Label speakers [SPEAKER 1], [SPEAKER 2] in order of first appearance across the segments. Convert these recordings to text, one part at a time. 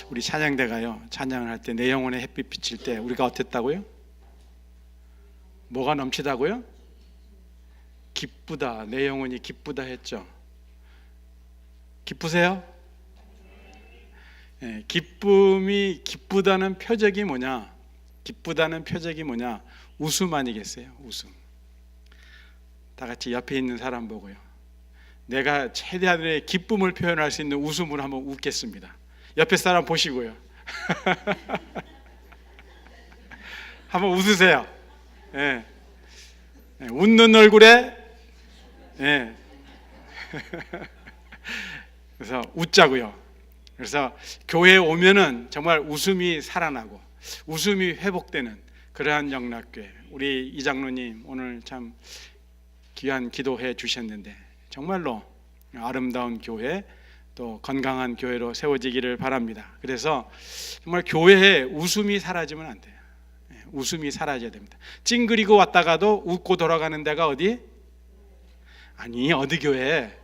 [SPEAKER 1] 우리 찬양대가요, 찬양을 할 때 내 영혼에 햇빛 비칠 때 우리가 어땠다고요? 뭐가 넘치다고요? 기쁘다. 내 영혼이 기쁘다 했죠. 기쁘세요? 네, 기쁨이 기쁘다는 표적이 뭐냐? 기쁘다는 표적이 뭐냐? 웃음 아니겠어요? 웃음. 다 같이 옆에 있는 사람 보고요, 내가 최대한의 기쁨을 표현할 수 있는 웃음으로 한번 웃겠습니다. 옆에 사람 보시고요. 한번 웃으세요. 예. 예, 웃는 얼굴에, 예. 그래서 웃자고요. 그래서 교회에 오면은 정말 웃음이 살아나고 웃음이 회복되는 그러한 영락교회, 우리 이장로님 오늘 참 귀한 기도해 주셨는데 정말로 아름다운 교회, 또 건강한 교회로 세워지기를 바랍니다. 그래서 정말 교회에 웃음이 사라지면 안 돼요. 웃음이 사라져야 됩니다. 찡그리고 왔다가도 웃고 돌아가는 데가 어디? 아니, 어디 교회?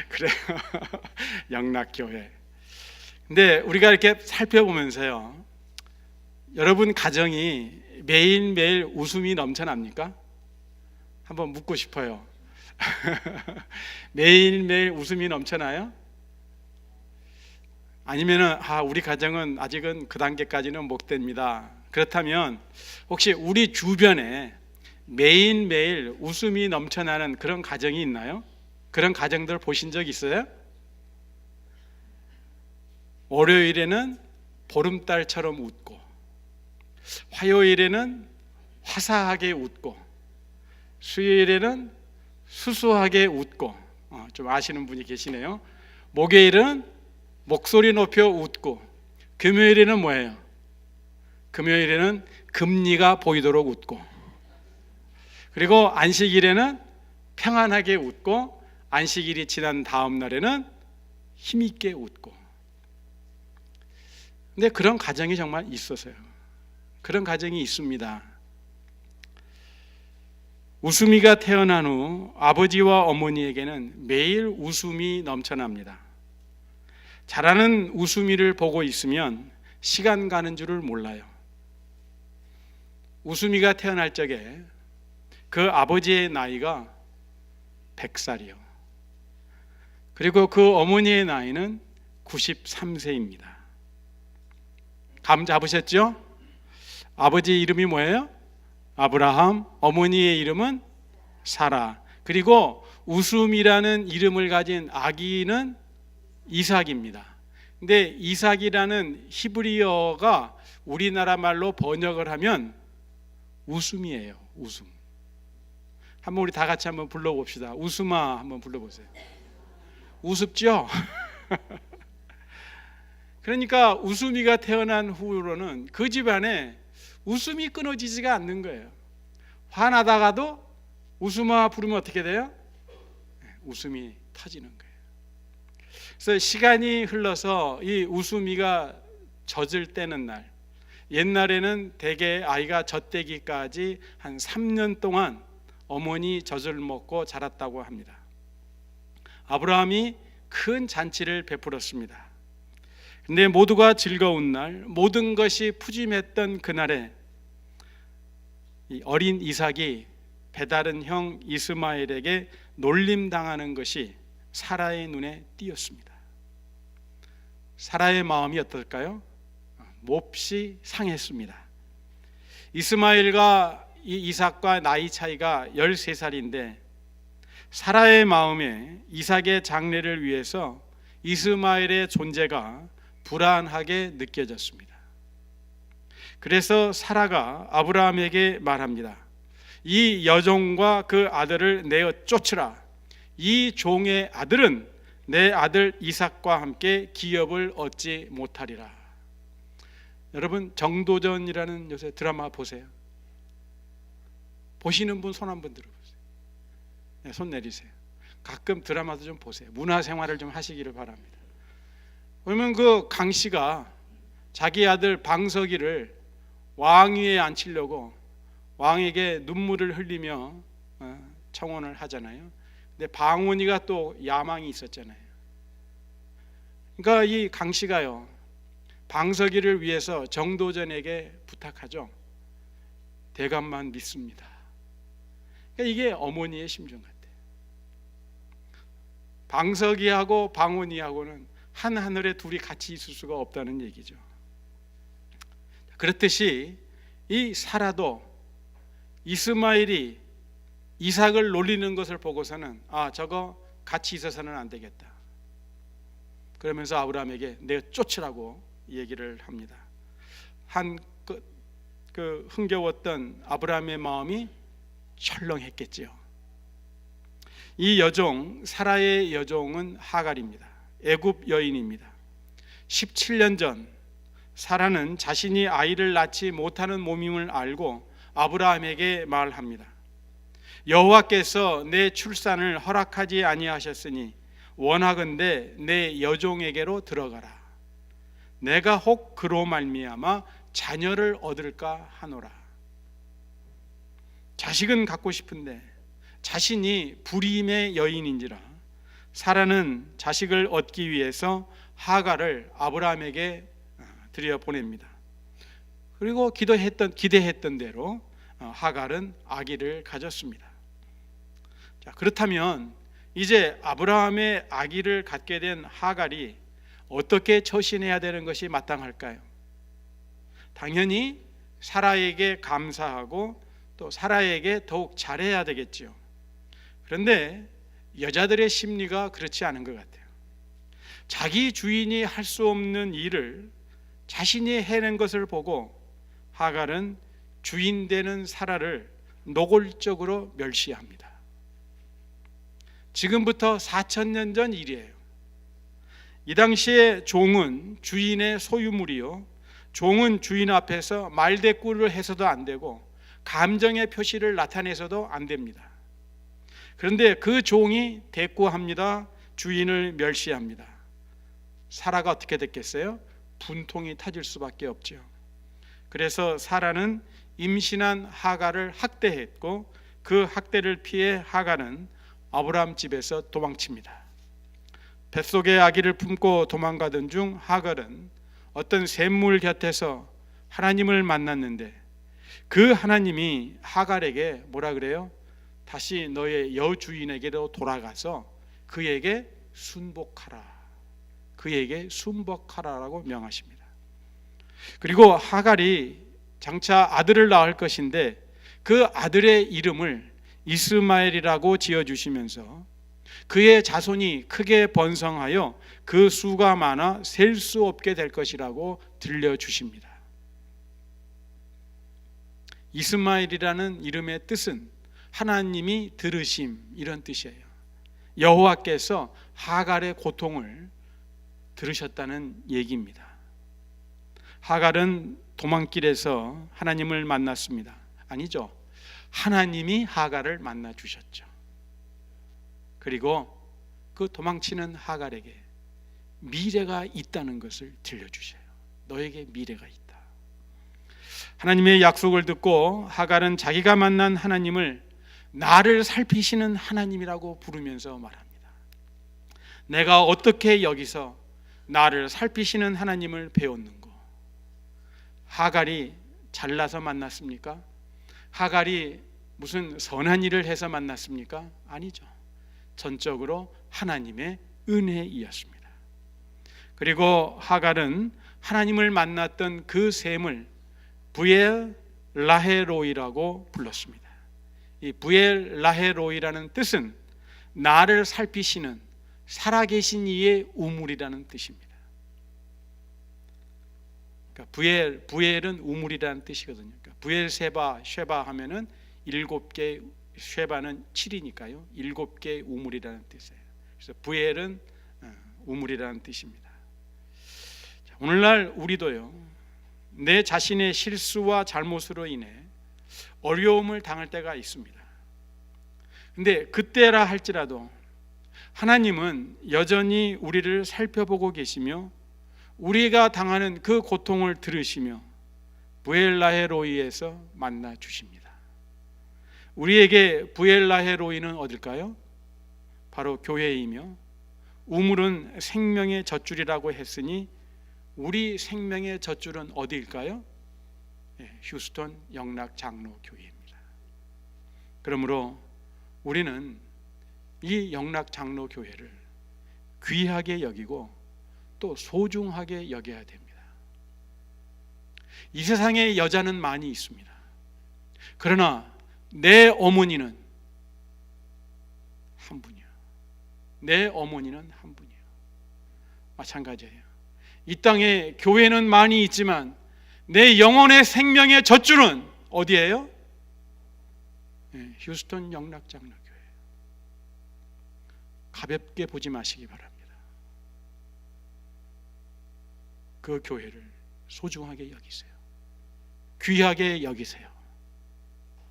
[SPEAKER 1] 그래요. 영락교회. 근데 우리가 이렇게 살펴보면서요, 여러분 가정이 매일매일 웃음이 넘쳐납니까? 한번 묻고 싶어요. 매일매일 웃음이 넘쳐나요? 아니면은 우리 가정은 아직은 그 단계까지는 못 됩니다. 그렇다면 혹시 우리 주변에 매일매일 웃음이 넘쳐나는 그런 가정이 있나요? 그런 가정들 보신 적 있어요? 월요일에는 보름달처럼 웃고, 화요일에는 화사하게 웃고, 수요일에는 수수하게 웃고, 좀 아시는 분이 계시네요. 목요일은 목소리 높여 웃고, 금요일에는 뭐예요? 금요일에는 금리가 보이도록 웃고, 그리고 안식일에는 평안하게 웃고, 안식일이 지난 다음 날에는 힘있게 웃고. 근데 그런 가정이 정말 있어서요. 그런 가정이 있습니다. 웃음이가 태어난 후 아버지와 어머니에게는 매일 웃음이 넘쳐납니다. 자라는 웃음이를 보고 있으면 시간 가는 줄을 몰라요. 웃음이가 태어날 적에 그 아버지의 나이가 100살이요. 그리고 그 어머니의 나이는 93세입니다. 감 잡으셨죠? 아버지 이름이 뭐예요? 아브라함, 어머니의 이름은 사라. 그리고 웃음이라는 이름을 가진 아기는 이삭입니다. 근데 이삭이라는 히브리어가 우리나라 말로 번역을 하면 웃음이에요. 웃음. 한번 우리 다 같이 한번 불러봅시다. 웃음아 한번 불러보세요. 우습죠? 그러니까 웃음이가 태어난 후로는 그 집안에 웃음이 끊어지지가 않는 거예요. 화나다가도 웃음아 부르면 어떻게 돼요? 웃음이 터지는 거예요. 그래서 시간이 흘러서 이 웃음이가 젖을 떼는 날, 옛날에는 대개 아이가 젖대기까지 한 3년 동안 어머니 젖을 먹고 자랐다고 합니다. 아브라함이 큰 잔치를 베풀었습니다. 근데 모두가 즐거운 날, 모든 것이 푸짐했던 그날에 이 어린 이삭이 배다른 형 이스마엘에게 놀림당하는 것이 사라의 눈에 띄었습니다. 사라의 마음이 어떨까요? 몹시 상했습니다. 이스마엘과 이 이삭과 나이 차이가 13살인데 사라의 마음에 이삭의 장래를 위해서 이스마엘의 존재가 불안하게 느껴졌습니다. 그래서 사라가 아브라함에게 말합니다. 이 여종과 그 아들을 내어 쫓으라. 이 종의 아들은 내 아들 이삭과 함께 기업을 얻지 못하리라. 여러분, 정도전이라는 요새 드라마 보세요. 보시는 분 손 한번 들어보세요. 네, 손 내리세요. 가끔 드라마도 좀 보세요. 문화생활을 좀 하시기를 바랍니다. 그러면 그 강씨가 자기 아들 방석이를 왕위에 앉히려고 왕에게 눈물을 흘리며 청혼을 하잖아요. 근데 방언이가 또 야망이 있었잖아요. 그러니까 이 강씨가요, 방석이를 위해서 정도전에게 부탁하죠. 대감만 믿습니다. 그러니까 이게 어머니의 심정 같아요. 방석이하고 방온이하고는 한 하늘에 둘이 같이 있을 수가 없다는 얘기죠. 그렇듯이 이 사라도 이스마엘이 이삭을 놀리는 것을 보고서는 저거 같이 있어서는 안 되겠다. 그러면서 아브라함에게 내가 쫓으라고 얘기를 합니다. 그 흥겨웠던 아브라함의 마음이 철렁했겠지요. 이 여종, 사라의 여종은 하갈입니다. 애굽 여인입니다. 17년 전 사라는 자신이 아이를 낳지 못하는 몸임을 알고 아브라함에게 말합니다. 여호와께서 내 출산을 허락하지 아니하셨으니 원하건대 내 여종에게로 들어가라. 내가 혹 그로 말미암아 자녀를 얻을까 하노라. 자식은 갖고 싶은데 자신이 불임의 여인인지라 사라는 자식을 얻기 위해서 하갈을 아브라함에게 들여보냅니다. 그리고 기대했던 대로 하갈은 아기를 가졌습니다. 자, 그렇다면 이제 아브라함의 아기를 갖게 된 하갈이 어떻게 처신해야 되는 것이 마땅할까요? 당연히 사라에게 감사하고 또 사라에게 더욱 잘해야 되겠지요. 그런데 여자들의 심리가 그렇지 않은 것 같아요. 자기 주인이 할 수 없는 일을 자신이 해낸 것을 보고 하갈은 주인 되는 사라를 노골적으로 멸시합니다. 지금부터 4,000년 전 일이에요. 이 당시에 종은 주인의 소유물이요, 종은 주인 앞에서 말대꾸를 해서도 안 되고 감정의 표시를 나타내서도 안 됩니다. 그런데 그 종이 대꾸합니다. 주인을 멸시합니다. 사라가 어떻게 됐겠어요? 분통이 터질 수밖에 없죠. 그래서 사라는 임신한 하갈을 학대했고 그 학대를 피해 하갈은 아브라함 집에서 도망칩니다. 뱃속에 아기를 품고 도망가던 중 하갈은 어떤 샘물 곁에서 하나님을 만났는데 그 하나님이 하갈에게 뭐라 그래요? 다시 너의 여주인에게로 돌아가서 그에게 순복하라. 그에게 순복하라라고 명하십니다. 그리고 하갈이 장차 아들을 낳을 것인데 그 아들의 이름을 이스마엘이라고 지어주시면서 그의 자손이 크게 번성하여 그 수가 많아 셀 수 없게 될 것이라고 들려주십니다. 이스마엘이라는 이름의 뜻은 하나님이 들으심, 이런 뜻이에요. 여호와께서 하갈의 고통을 들으셨다는 얘기입니다. 하갈은 도망길에서 하나님을 만났습니다. 아니죠. 하나님이 하갈을 만나 주셨죠. 그리고 그 도망치는 하갈에게 미래가 있다는 것을 들려주셔요. 너에게 미래가 있다. 하나님의 약속을 듣고 하갈은 자기가 만난 하나님을 나를 살피시는 하나님이라고 부르면서 말합니다. 내가 어떻게 여기서 나를 살피시는 하나님을 배웠는고? 하갈이 잘나서 만났습니까? 하갈이 무슨 선한 일을 해서 만났습니까? 아니죠. 전적으로 하나님의 은혜이었습니다. 그리고 하갈은 하나님을 만났던 그 샘을 부엘 라헤로이라고 불렀습니다. 이 부엘 라헤로이라는 뜻은 나를 살피시는 살아계신 이의 우물이라는 뜻입니다. 그러니까 부엘은 우물이라는 뜻이거든요. 그러니까 부엘 쉐바 하면은 7개, 쉐바는 7이니까요. 7개 우물이라는 뜻이에요. 그래서 부엘은 우물이라는 뜻입니다. 자, 오늘날 우리도요, 내 자신의 실수와 잘못으로 인해 어려움을 당할 때가 있습니다. 근데 그때라 할지라도 하나님은 여전히 우리를 살펴보고 계시며 우리가 당하는 그 고통을 들으시며 부엘라헤로이에서 만나 주십니다. 우리에게 부엘라헤로이는 어딜까요? 바로 교회이며 우물은 생명의 젖줄이라고 했으니 우리 생명의 젖줄은 어디일까요? 휴스턴 영락 장로 교회입니다. 그러므로 우리는 이 영락 장로 교회를 귀하게 여기고 또 소중하게 여겨야 됩니다. 이 세상에 여자는 많이 있습니다. 그러나 내 어머니는 한 분이야. 내 어머니는 한 분이에요. 마찬가지예요. 이 땅에 교회는 많이 있지만 내 영혼의 생명의 젖줄은 어디예요? 휴스턴 영락장로교회. 가볍게 보지 마시기 바랍니다. 그 교회를 소중하게 여기세요. 귀하게 여기세요.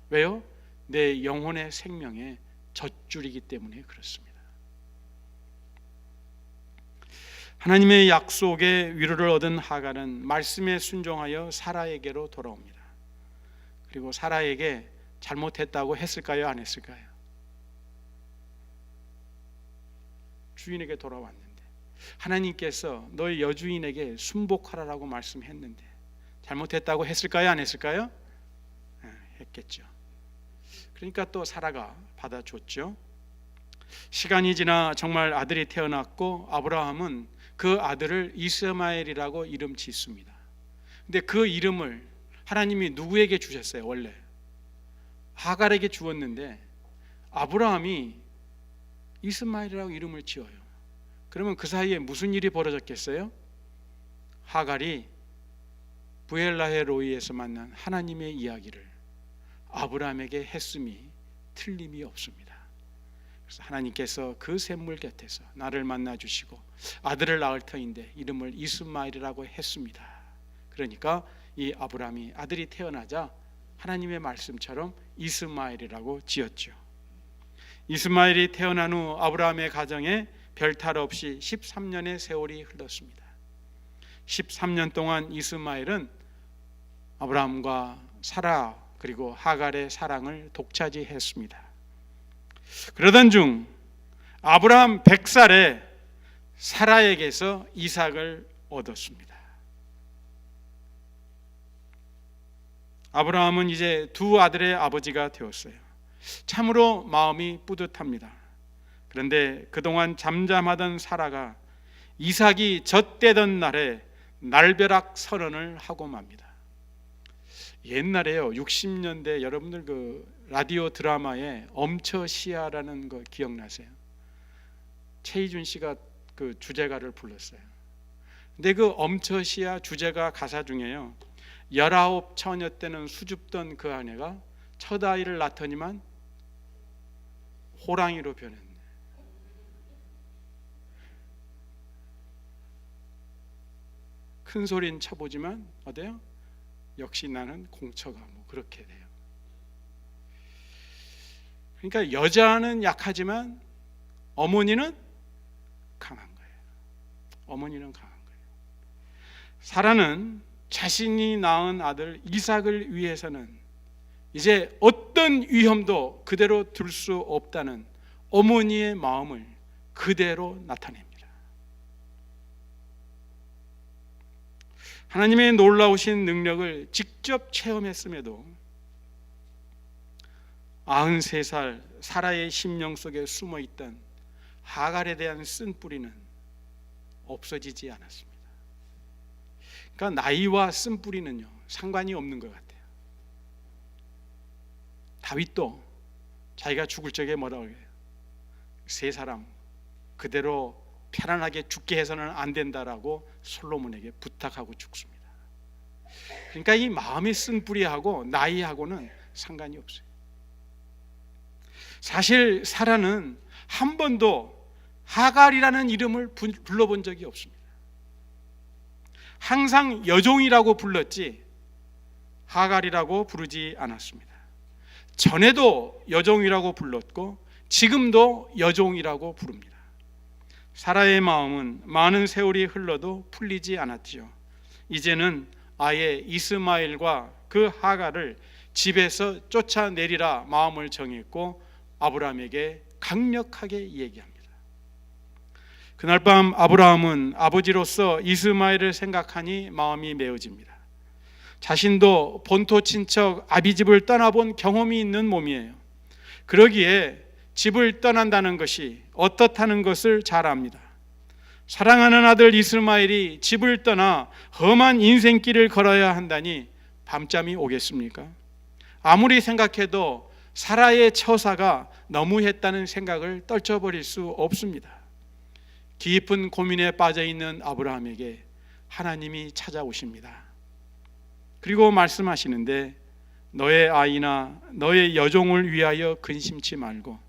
[SPEAKER 1] 왜요? 내 영혼의 생명의 젖줄이기 때문에 그렇습니다. 하나님의 약속에 위로를 얻은 하갈은 말씀에 순종하여 사라에게로 돌아옵니다. 그리고 사라에게 잘못했다고 했을까요? 안 했을까요? 주인에게 돌아왔는데 하나님께서 너희 여주인에게 순복하라라고 말씀했는데 잘못했다고 했을까요? 안 했을까요? 했겠죠. 그러니까 또 사라가 받아줬죠. 시간이 지나 정말 아들이 태어났고 아브라함은 그 아들을 이스마엘이라고 이름 짓습니다. 근데 그 이름을 하나님이 누구에게 주셨어요? 원래 하갈에게 주었는데 아브라함이 이스마엘이라고 이름을 지어요. 그러면 그 사이에 무슨 일이 벌어졌겠어요? 하갈이 부엘라헬 로이에서 만난 하나님의 이야기를 아브라함에게 했음이 틀림이 없습니다. 그래서 하나님께서 그 샘물 곁에서 나를 만나 주시고 아들을 낳을 터인데 이름을 이스마엘이라고 했습니다. 그러니까 이 아브라함이 아들이 태어나자 하나님의 말씀처럼 이스마엘이라고 지었죠. 이스마엘이 태어난 후 아브라함의 가정에 별탈 없이 13년의 세월이 흘렀습니다. 13년 동안 이스마엘은 아브라함과 사라 그리고 하갈의 사랑을 독차지했습니다. 그러던 중 아브라함 100살에 사라에게서 이삭을 얻었습니다. 아브라함은 이제 두 아들의 아버지가 되었어요. 참으로 마음이 뿌듯합니다. 그런데 그동안 잠잠하던 사라가 이삭이 젖대던 날에 날벼락 선언을 하고 맙니다. 옛날에요 60년대 여러분들 그 라디오 드라마에 엄처시야라는 거 기억나세요? 최희준 씨가 그 주제가를 불렀어요. 근데 그 엄처시야 주제가 가사 중에요 19 처녀 때는 수줍던 그 아내가 첫 아이를 낳더니만 호랑이로 변했네. 큰 소리는 쳐보지만 어때요? 역시 나는 공처가 뭐 그렇게 돼요. 그러니까 여자는 약하지만 어머니는 강한 거예요. 어머니는 강한 거예요. 사라는 자신이 낳은 아들 이삭을 위해서는 이제 어떤 위험도 그대로 둘 수 없다는 어머니의 마음을 그대로 나타냅니다. 하나님의 놀라우신 능력을 직접 체험했음에도 93살 사라의 심령 속에 숨어있던 하갈에 대한 쓴뿌리는 없어지지 않았습니다. 그러니까 나이와 쓴뿌리는요 상관이 없는 것 같아요. 다윗도 자기가 죽을 적에 뭐라고 해요? 세 사람 그대로 편안하게 죽게 해서는 안 된다라고 솔로몬에게 부탁하고 죽습니다. 그러니까 이 마음의 쓴뿌리하고 나이하고는 상관이 없어요. 사실 사라는 한 번도 하갈이라는 이름을 불러본 적이 없습니다. 항상 여종이라고 불렀지 하갈이라고 부르지 않았습니다. 전에도 여종이라고 불렀고 지금도 여종이라고 부릅니다. 사라의 마음은 많은 세월이 흘러도 풀리지 않았지요. 이제는 아예 이스마엘과 그 하갈을 집에서 쫓아내리라 마음을 정했고 아브라함에게 강력하게 얘기합니다. 그날 밤 아브라함은 아버지로서 이스마엘을 생각하니 마음이 메어집니다. 자신도 본토 친척 아비집을 떠나본 경험이 있는 몸이에요. 그러기에 집을 떠난다는 것이 어떻다는 것을 잘 압니다. 사랑하는 아들 이스마엘이 집을 떠나 험한 인생길을 걸어야 한다니 밤잠이 오겠습니까? 아무리 생각해도 사라의 처사가 너무했다는 생각을 떨쳐버릴 수 없습니다. 깊은 고민에 빠져있는 아브라함에게 하나님이 찾아오십니다. 그리고 말씀하시는데 너의 아이나 너의 여종을 위하여 근심치 말고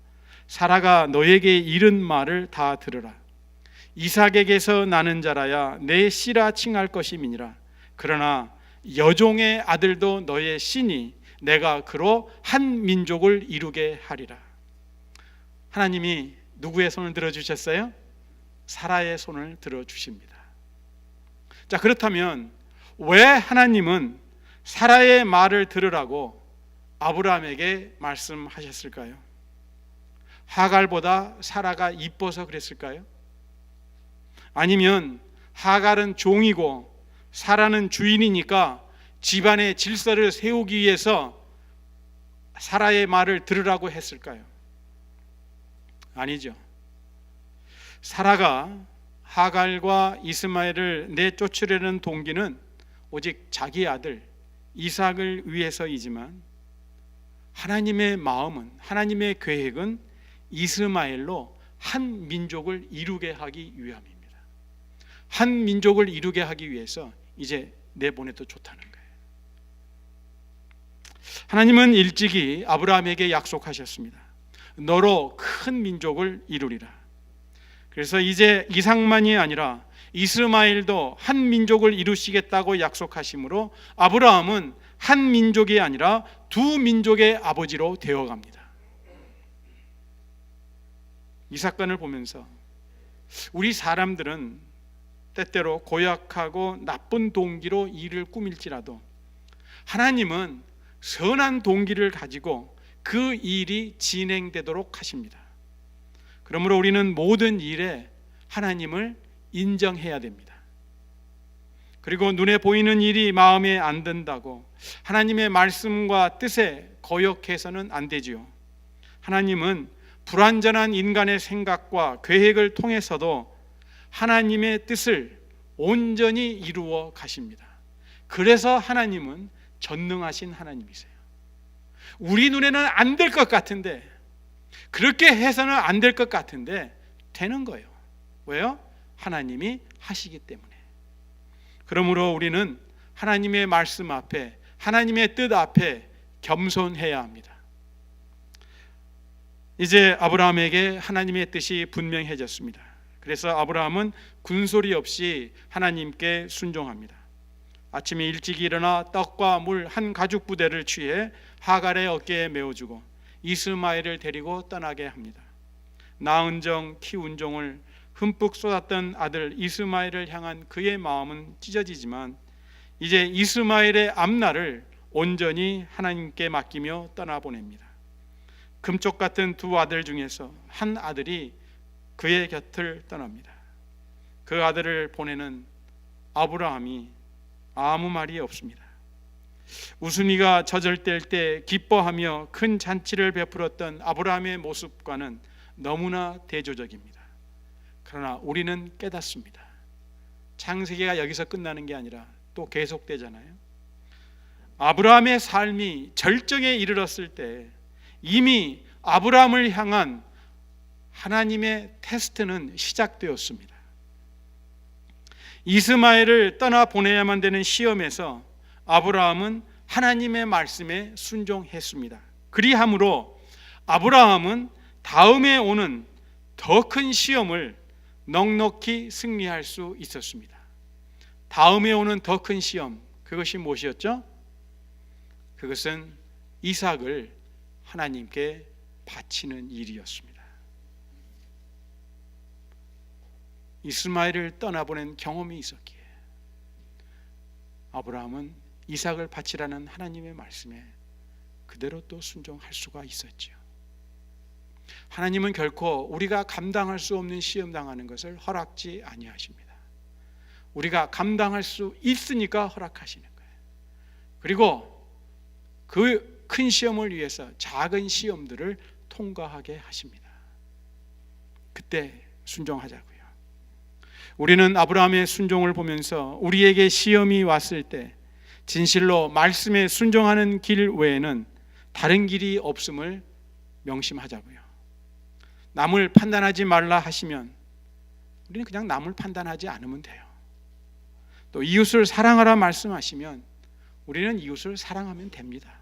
[SPEAKER 1] 사라가 너에게 이른 말을 다 들으라. 이삭에게서 나는 자라야 내 씨라 칭할 것임이니라. 그러나 여종의 아들도 너의 씨니 내가 그로 한 민족을 이루게 하리라. 하나님이 누구의 손을 들어주셨어요? 사라의 손을 들어주십니다. 자, 그렇다면 왜 하나님은 사라의 말을 들으라고 아브라함에게 말씀하셨을까요? 하갈보다 사라가 이뻐서 그랬을까요? 아니면 하갈은 종이고 사라는 주인이니까 집안의 질서를 세우기 위해서 사라의 말을 들으라고 했을까요? 아니죠. 사라가 하갈과 이스마엘을 내쫓으려는 동기는 오직 자기 아들 이삭을 위해서이지만 하나님의 마음은, 하나님의 계획은 이스마엘로 한 민족을 이루게 하기 위함입니다. 한 민족을 이루게 하기 위해서 이제 내보내도 좋다는 거예요. 하나님은 일찍이 아브라함에게 약속하셨습니다. 너로 큰 민족을 이루리라. 그래서 이제 이삭만이 아니라 이스마엘도 한 민족을 이루시겠다고 약속하심으로 아브라함은 한 민족이 아니라 두 민족의 아버지로 되어갑니다. 이 사건을 보면서 우리 사람들은 때때로 고약하고 나쁜 동기로 일을 꾸밀지라도 하나님은 선한 동기를 가지고 그 일이 진행되도록 하십니다. 그러므로 우리는 모든 일에 하나님을 인정해야 됩니다. 그리고 눈에 보이는 일이 마음에 안 든다고 하나님의 말씀과 뜻에 거역해서는 안 되지요. 하나님은 불완전한 인간의 생각과 계획을 통해서도 하나님의 뜻을 온전히 이루어 가십니다. 그래서 하나님은 전능하신 하나님이세요. 우리 눈에는 안 될 것 같은데, 그렇게 해서는 안 될 것 같은데 되는 거예요. 왜요? 하나님이 하시기 때문에. 그러므로 우리는 하나님의 말씀 앞에, 하나님의 뜻 앞에 겸손해야 합니다. 이제 아브라함에게 하나님의 뜻이 분명해졌습니다. 그래서 아브라함은 군소리 없이 하나님께 순종합니다. 아침에 일찍 일어나 떡과 물 한 가죽 부대를 취해 하갈의 어깨에 메어주고 이스마엘을 데리고 떠나게 합니다. 낳은 종 키운 종을 흠뻑 쏟았던 아들 이스마엘을 향한 그의 마음은 찢어지지만 이제 이스마엘의 앞날을 온전히 하나님께 맡기며 떠나보냅니다. 금쪽 같은 두 아들 중에서 한 아들이 그의 곁을 떠납니다. 그 아들을 보내는 아브라함이 아무 말이 없습니다. 웃음이가 저절될 때 기뻐하며 큰 잔치를 베풀었던 아브라함의 모습과는 너무나 대조적입니다. 그러나 우리는 깨닫습니다. 창세기가 여기서 끝나는 게 아니라 또 계속되잖아요. 아브라함의 삶이 절정에 이르렀을 때 이미 아브라함을 향한 하나님의 테스트는 시작되었습니다. 이스마엘을 떠나 보내야만 되는 시험에서 아브라함은 하나님의 말씀에 순종했습니다. 그리함으로 아브라함은 다음에 오는 더 큰 시험을 넉넉히 승리할 수 있었습니다. 다음에 오는 더 큰 시험, 그것이 무엇이었죠? 그것은 이삭을 하나님께 바치는 일이었습니다. 이스마엘을 떠나보낸 경험이 있었기에 아브라함은 이삭을 바치라는 하나님의 말씀에 그대로 또 순종할 수가 있었죠. 하나님은 결코 우리가 감당할 수 없는 시험 당하는 것을 허락지 아니하십니다. 우리가 감당할 수 있으니까 허락하시는 거예요. 그리고 그 큰 시험을 위해서 작은 시험들을 통과하게 하십니다. 그때 순종하자고요. 우리는 아브라함의 순종을 보면서 우리에게 시험이 왔을 때 진실로 말씀에 순종하는 길 외에는 다른 길이 없음을 명심하자고요. 남을 판단하지 말라 하시면 우리는 그냥 남을 판단하지 않으면 돼요. 또 이웃을 사랑하라 말씀하시면 우리는 이웃을 사랑하면 됩니다.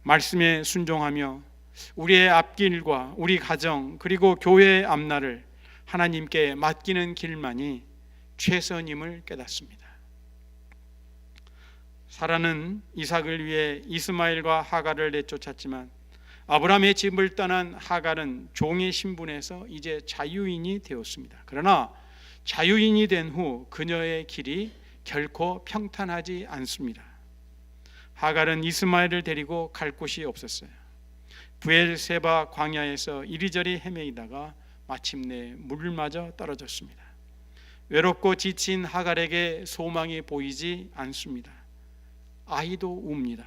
[SPEAKER 1] 말씀에 순종하며 우리의 앞길과 우리 가정 그리고 교회의 앞날을 하나님께 맡기는 길만이 최선임을 깨닫습니다. 사라는 이삭을 위해 이스마엘과 하갈을 내쫓았지만 아브라함의 집을 떠난 하갈은 종의 신분에서 이제 자유인이 되었습니다. 그러나 자유인이 된 후 그녀의 길이 결코 평탄하지 않습니다. 하갈은 이스마엘을 데리고 갈 곳이 없었어요. 브엘세바 광야에서 이리저리 헤매이다가 마침내 물마저 떨어졌습니다. 외롭고 지친 하갈에게 소망이 보이지 않습니다. 아이도 웁니다.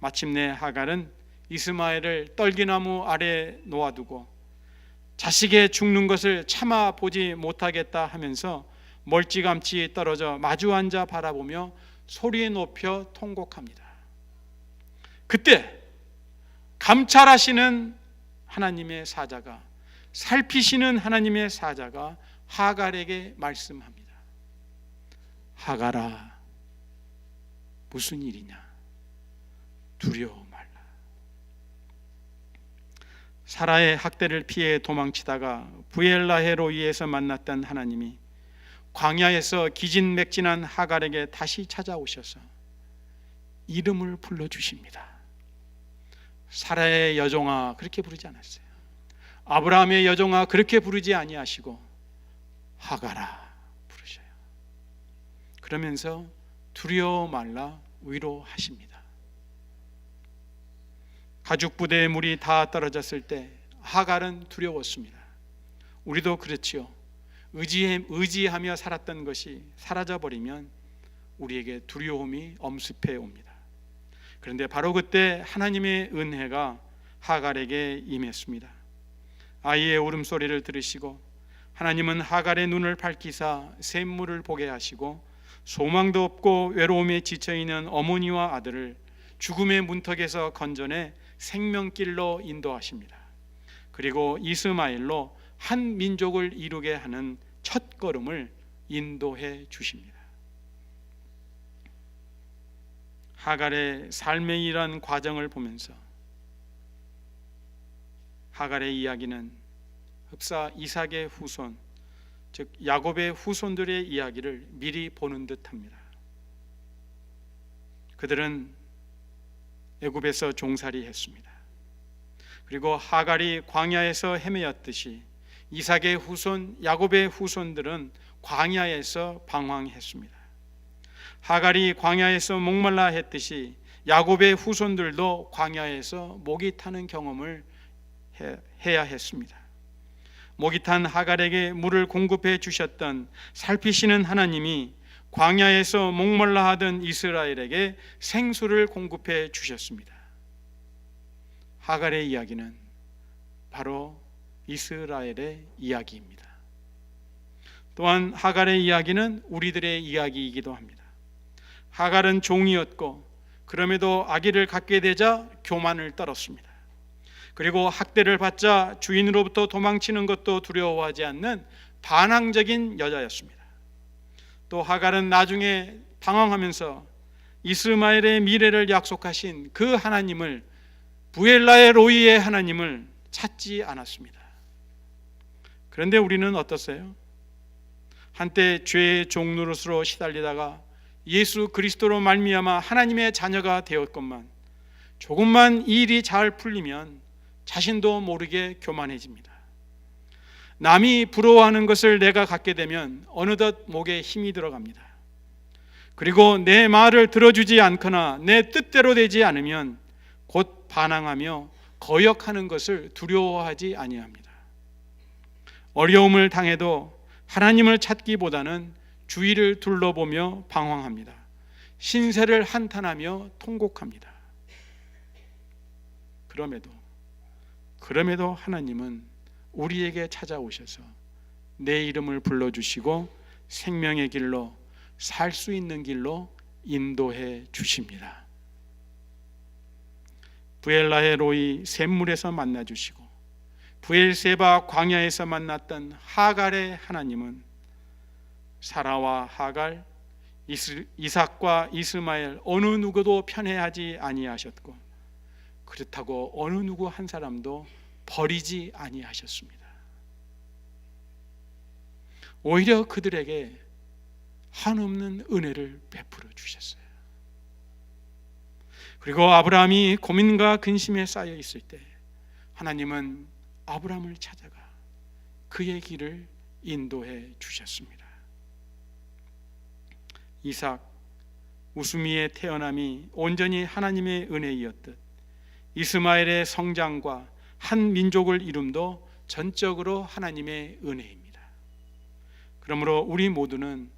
[SPEAKER 1] 마침내 하갈은 이스마엘을 떨기나무 아래 놓아두고 자식의 죽는 것을 참아 보지 못하겠다 하면서 멀찌감치 떨어져 마주 앉아 바라보며 소리 높여 통곡합니다. 그때 감찰하시는 하나님의 사자가, 살피시는 하나님의 사자가 하갈에게 말씀합니다. 하갈아, 무슨 일이냐? 두려워 말라. 사라의 학대를 피해 도망치다가 브엘라헤로이에서 만났던 하나님이 광야에서 기진맥진한 하갈에게 다시 찾아오셔서 이름을 불러주십니다. 사라의 여종아 그렇게 부르지 않았어요. 아브라함의 여종아 그렇게 부르지 아니하시고 하갈아 부르셔요. 그러면서 두려워 말라 위로하십니다. 가죽 부대의 물이 다 떨어졌을 때 하갈은 두려웠습니다. 우리도 그렇지요. 의지하며 살았던 것이 사라져버리면 우리에게 두려움이 엄습해 옵니다. 그런데 바로 그때 하나님의 은혜가 하갈에게 임했습니다. 아이의 울음소리를 들으시고 하나님은 하갈의 눈을 밝히사 샘물을 보게 하시고 소망도 없고 외로움에 지쳐있는 어머니와 아들을 죽음의 문턱에서 건져내 생명길로 인도하십니다. 그리고 이스마엘로 한 민족을 이루게 하는 첫 걸음을 인도해 주십니다. 하갈의 삶의 이러한 과정을 보면서 하갈의 이야기는 흡사 이삭의 후손, 즉 야곱의 후손들의 이야기를 미리 보는 듯합니다. 그들은 애굽에서 종살이했습니다. 그리고 하갈이 광야에서 헤매었듯이 이삭의 후손 야곱의 후손들은 광야에서 방황했습니다. 하갈이 광야에서 목말라 했듯이 야곱의 후손들도 광야에서 목이 타는 경험을 해야 했습니다. 목이 탄 하갈에게 물을 공급해 주셨던 살피시는 하나님이 광야에서 목말라 하던 이스라엘에게 생수를 공급해 주셨습니다. 하갈의 이야기는 바로 이스라엘의 이야기입니다. 또한 하갈의 이야기는 우리들의 이야기이기도 합니다. 하갈은 종이었고 그럼에도 아기를 갖게 되자 교만을 떨었습니다. 그리고 학대를 받자 주인으로부터 도망치는 것도 두려워하지 않는 반항적인 여자였습니다. 또 하갈은 나중에 방황하면서 이스마엘의 미래를 약속하신 그 하나님을, 부엘라의 로이의 하나님을 찾지 않았습니다. 그런데 우리는 어떻어요? 한때 죄의 종노릇으로 시달리다가 예수 그리스도로 말미암아 하나님의 자녀가 되었건만 조금만 이 일이 잘 풀리면 자신도 모르게 교만해집니다. 남이 부러워하는 것을 내가 갖게 되면 어느덧 목에 힘이 들어갑니다. 그리고 내 말을 들어주지 않거나 내 뜻대로 되지 않으면 곧 반항하며 거역하는 것을 두려워하지 아니합니다. 어려움을 당해도 하나님을 찾기보다는 주위를 둘러보며 방황합니다. 신세를 한탄하며 통곡합니다. 그럼에도 하나님은 우리에게 찾아오셔서 내 이름을 불러주시고 생명의 길로, 살 수 있는 길로 인도해 주십니다. 부엘라의 로이 샘물에서 만나주시고 부엘세바 광야에서 만났던 하갈의 하나님은 사라와 하갈, 이삭과 이스마엘 어느 누구도 편애하지 아니하셨고, 그렇다고 어느 누구 한 사람도 버리지 아니하셨습니다. 오히려 그들에게 한없는 은혜를 베풀어 주셨어요. 그리고 아브라함이 고민과 근심에 쌓여 있을 때 하나님은 아브라함을 찾아가 그의 길을 인도해 주셨습니다. 이삭, 우수미의 태어남이 온전히 하나님의 은혜이었듯 이스마엘의 성장과 한 민족을 이룸도 전적으로 하나님의 은혜입니다. 그러므로 우리 모두는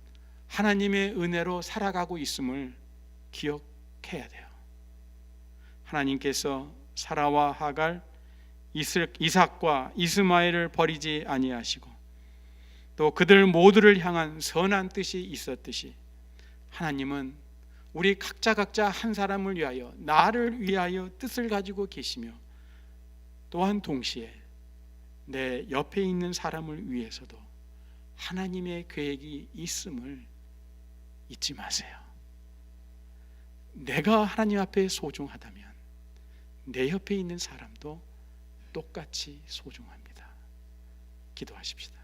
[SPEAKER 1] 하나님의 은혜로 살아가고 있음을 기억해야 돼요. 하나님께서 사라와 하갈, 이삭과 이스마엘을 버리지 아니하시고 또 그들 모두를 향한 선한 뜻이 있었듯이 하나님은 우리 각자 한 사람을 위하여, 나를 위하여 뜻을 가지고 계시며 또한 동시에 내 옆에 있는 사람을 위해서도 하나님의 계획이 있음을 잊지 마세요. 내가 하나님 앞에 소중하다면 내 옆에 있는 사람도 똑같이 소중합니다. 기도하십시다.